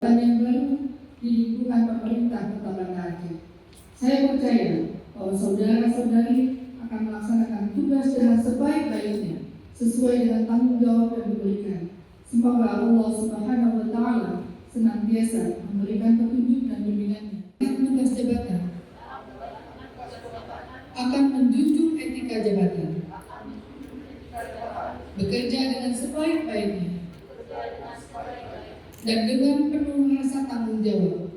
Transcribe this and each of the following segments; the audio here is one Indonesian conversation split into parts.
dan yang baru di lingkungan pemerintah Kota Banda Aceh. Saya percaya bahwa saudara-saudari akan melaksanakan tugas dengan sebaik-baiknya sesuai dengan tanggung jawab yang diberikan. Semoga Allah Subhanahu wa Ta'ala senantiasa memberikan petunjuk dan bimbingannya. Tugas jabatan akan menjunjung etika jabatan, bekerja dengan sebaik-baiknya dan dengan penuh rasa tanggung jawab.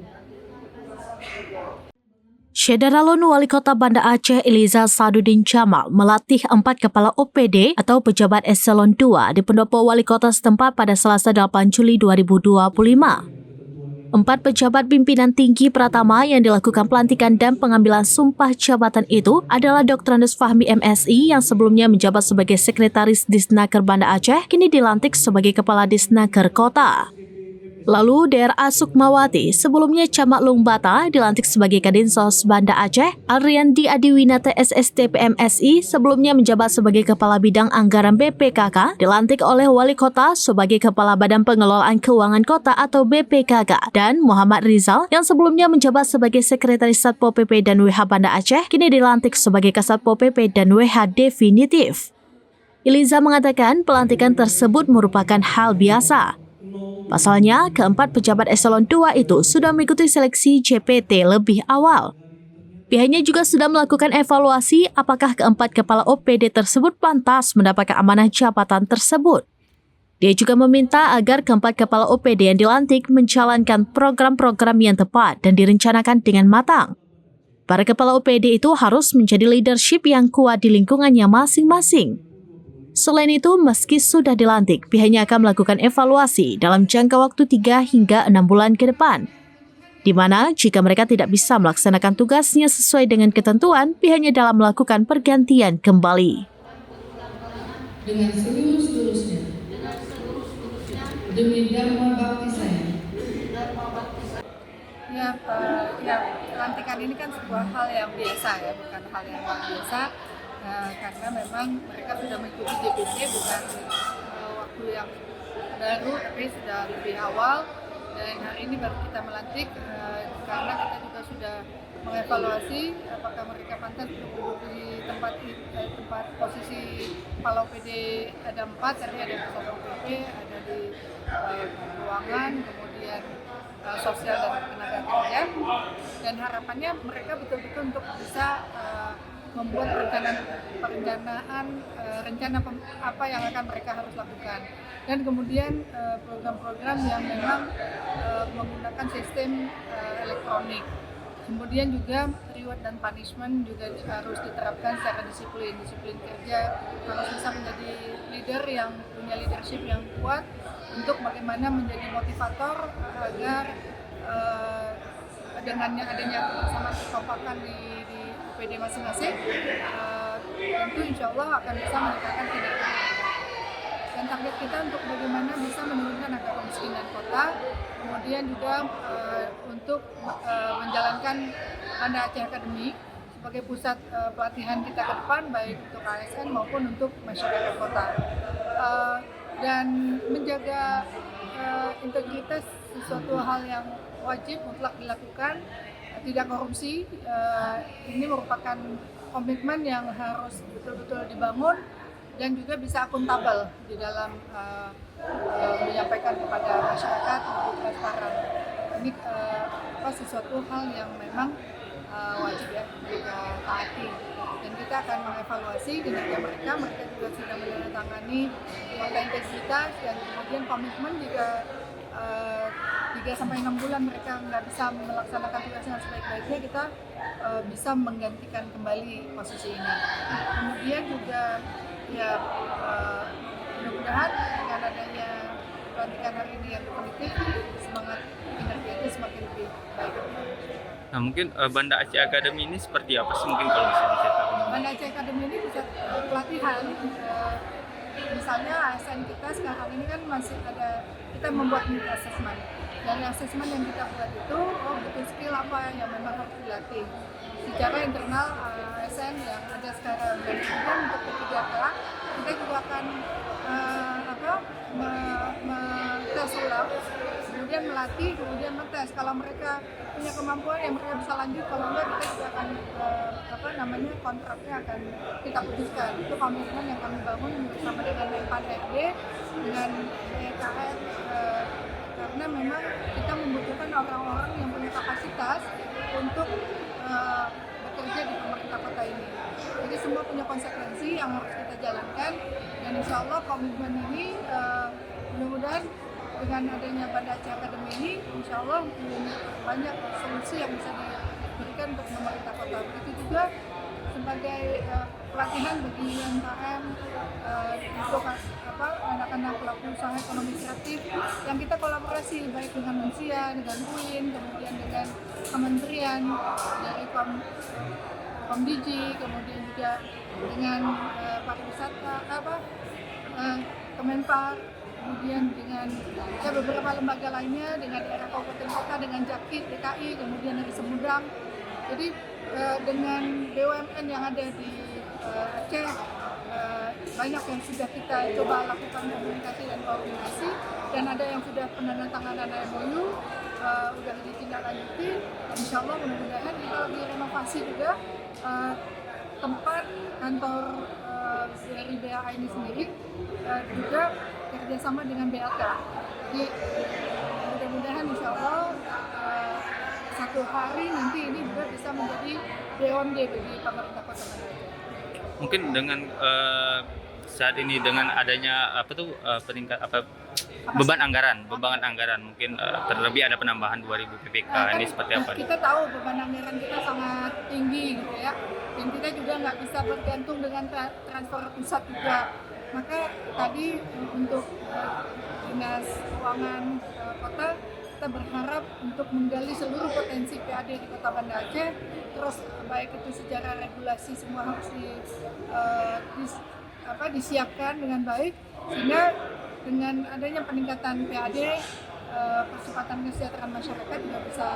Syederalun Wali Kota Banda Aceh Eliza Sadudin Jamal melatih 4 kepala OPD atau pejabat eselon 2 di pendopo wali kota setempat pada Selasa 8 Juli 2025. 4 pejabat pimpinan tinggi Pratama yang dilakukan pelantikan dan pengambilan sumpah jabatan itu adalah Dr. Andes Fahmi MSI yang sebelumnya menjabat sebagai Sekretaris Disnaker Banda Aceh, kini dilantik sebagai Kepala Disnaker Kota. Lalu DRA Sukmawati, sebelumnya Camat Lungbata, dilantik sebagai Kadinsos Banda Aceh. Ariandi Adiwinata SST PMSI, sebelumnya menjabat sebagai Kepala Bidang Anggaran BPKK, dilantik oleh Wali Kota sebagai Kepala Badan Pengelolaan Keuangan Kota atau BPKK. Dan Muhammad Rizal, yang sebelumnya menjabat sebagai Sekretaris Satpol PP dan WH Banda Aceh, kini dilantik sebagai Kasatpol PP dan WH definitif. Eliza mengatakan pelantikan tersebut merupakan hal biasa. Pasalnya, keempat pejabat eselon 2 itu sudah mengikuti seleksi JPT lebih awal. Pihaknya juga sudah melakukan evaluasi apakah keempat kepala OPD tersebut pantas mendapatkan amanah jabatan tersebut. Dia juga meminta agar keempat kepala OPD yang dilantik menjalankan program-program yang tepat dan direncanakan dengan matang. Para kepala OPD itu harus menjadi leadership yang kuat di lingkungannya masing-masing. Selain itu, meski sudah dilantik, pihaknya akan melakukan evaluasi dalam jangka waktu 3 hingga 6 bulan ke depan. Di mana, jika mereka tidak bisa melaksanakan tugasnya sesuai dengan ketentuan, pihaknya dalam melakukan pergantian kembali. Dengan seluruh-seluruhnya, demi dharma bakti saya. Ya, pelantikan ini kan sebuah hal yang biasa ya, bukan hal yang luar biasa. Karena memang mereka sudah mengikuti JPT bukan waktu yang baru, tapi sudah lebih awal, dan hari ini baru kita melantik karena kita juga sudah mengevaluasi apakah mereka pantas untuk duduk di tempat posisi Kepala OPD. Ada 4, tadi ada Kepala OPD, ada di keuangan, kemudian sosial dan tenaga kerja, dan harapannya mereka betul-betul untuk bisa membuat rencana apa yang akan mereka harus lakukan, dan kemudian program-program yang memang menggunakan sistem elektronik. Kemudian juga reward dan punishment juga harus diterapkan secara disiplin kerja, harus bisa menjadi leader yang punya leadership yang kuat untuk bagaimana menjadi motivator agar dengan adanya kebersamaan kekompakan di OPD masing-masing, tentu insya Allah akan bisa meningkatkan kinerja. Dan target kita untuk bagaimana bisa menurunkan angka kemiskinan kota, kemudian juga untuk menjalankan Banda Aceh Academy sebagai pusat pelatihan kita ke depan, baik untuk ASN maupun untuk masyarakat kota. Dan menjaga integritas sesuatu hal yang wajib mutlak dilakukan, tidak korupsi. Ini merupakan komitmen yang harus betul-betul dibangun dan juga bisa akuntabel di dalam menyampaikan kepada masyarakat untuk transparan. Ini sesuatu hal yang memang wajib ya kita taati, dan kita akan mengevaluasi kinerja mereka juga sudah menandatangani nota integritas, dan kemudian komitmen jika 3-6 bulan mereka nggak bisa melaksanakan tugasnya sebaik-baiknya, kita bisa menggantikan kembali posisi ini. Kemudian juga ya mudah-mudahan dengan adanya pelantikan hari ini yang definitif, semangat kinerja itu semakin lebih baik. Nah, mungkin Banda Aceh Academy ini seperti apa sih, mungkin kalau bisa diceritakan? Banda Aceh Academy ini bisa pelatihan. Misalnya ASN kita sekarang ini kan masih ada, kita membuat need assessment. Dari assessment yang kita buat itu, butuh skill apa yang memang harus dilatih secara internal ASN yang ada sekarang. Dan kemudian untuk ketiga kelak, kita juga akan tes ulang. Kemudian kemudian melatih, kemudian mentes. Kalau mereka punya kemampuan yang mereka bisa lanjut, kalau enggak kita juga akan kontraknya akan kita putuskan. Itu komitmen yang kami bangun bersama dengan PAN-RD, dengan BKN, karena memang kita membutuhkan orang-orang yang punya kapasitas untuk bekerja di pemerintah kota ini. Jadi semua punya konsekuensi yang harus kita jalankan, dan insya Allah komitmen ini mudah-mudahan dengan adanya Banda Aceh Academy ini, insya Allah banyak solusi yang bisa diberikan untuk pemerintah kota. Begitu juga sebagai pelatihan bagi UMKM untuk anak-anak pelaku usaha ekonomi kreatif yang kita kolaborasi baik dengan Mensia, dengan UIN, kemudian dengan kementerian dari Komdiji, kemudian juga dengan pariwisata, Kemenpar, kemudian dengan beberapa lembaga lainnya, dengan daerah kabupaten kota, dengan Jakit, DKI, kemudian dari Semudang. Jadi dengan BUMN yang ada di Aceh, banyak yang sudah kita coba lakukan komunikasi dan koordinasi, dan ada yang sudah penandatanganan MOU, udah ditindaklanjuti. Insya Allah mudah-mudahan kita lagi renovasi juga tempat kantor dari BAA ini sendiri, juga kerjasama dengan BLK. Jadi mudah-mudahan insya Allah satu hari nanti ini juga bisa menjadi BUMD bagi pemerintah Kota Banda Aceh. Mungkin dengan saat ini dengan adanya peningkat beban anggaran mungkin terlebih ada penambahan 2.000 PPK, ini seperti apa? Kita tahu beban anggaran kita sangat tinggi gitu ya, dan kita juga nggak bisa bergantung dengan transfer pusat juga. Maka tadi untuk Dinas Keuangan Kota, kita berharap untuk menggali seluruh potensi PAD di Kota Banda Aceh, terus baik itu secara regulasi semua harus disiapkan dengan baik, sehingga dengan adanya peningkatan PAD, percepatan kesejahteraan masyarakat juga bisa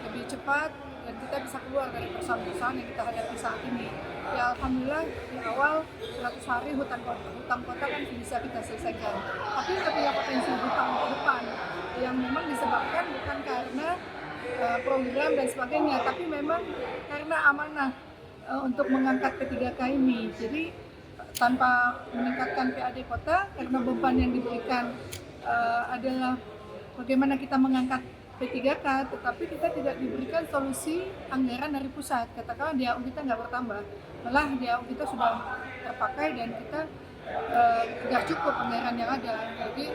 lebih cepat dan kita bisa keluar dari persoalan-persoalan yang kita hadapi saat ini. Ya alhamdulillah di awal 100 hari hutang kota kan bisa kita selesaikan, tapi kita punya potensi hutang ke depan yang memang disebabkan bukan karena program dan sebagainya, tapi memang karena amanah untuk mengangkat P3K ini. Jadi tanpa meningkatkan PAD kota, karena beban yang diberikan adalah bagaimana kita mengangkat P3K, tetapi kita tidak diberikan solusi anggaran dari pusat. Katakanlah DAU kita nggak bertambah, malah DAU kita sudah terpakai dan kita tidak cukup anggaran yang ada. Jadi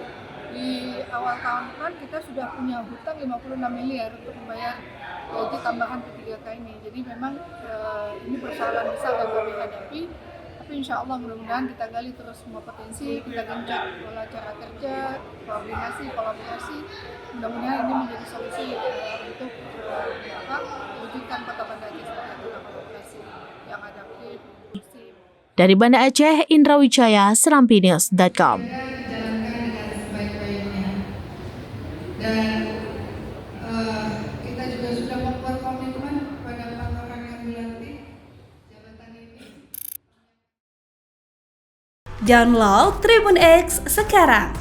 di awal tahun depan kita sudah punya hutang 56 miliar untuk membayar gaji tambahan P3K ini. Jadi memang ini persoalan besar yang kami hadapi. Tapi insya Allah mudah-mudahan kita gali terus semua potensi, kita genjot pola cara kerja, koordinasi, kolaborasi. Mudah-mudahan ini menjadi solusi untuk mewujudkan Kota Banda Aceh sebagai kota yang adaptif. Dari Banda Aceh, Indra Wijaya, SerampiNews.com. Dijalankan dengan sebaik-baiknya, dan kita juga sudah membuat komitmen kepada empat orang yang dilantik jabatan ini. Download Tribun X sekarang,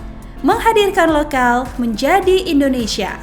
menghadirkan lokal menjadi Indonesia.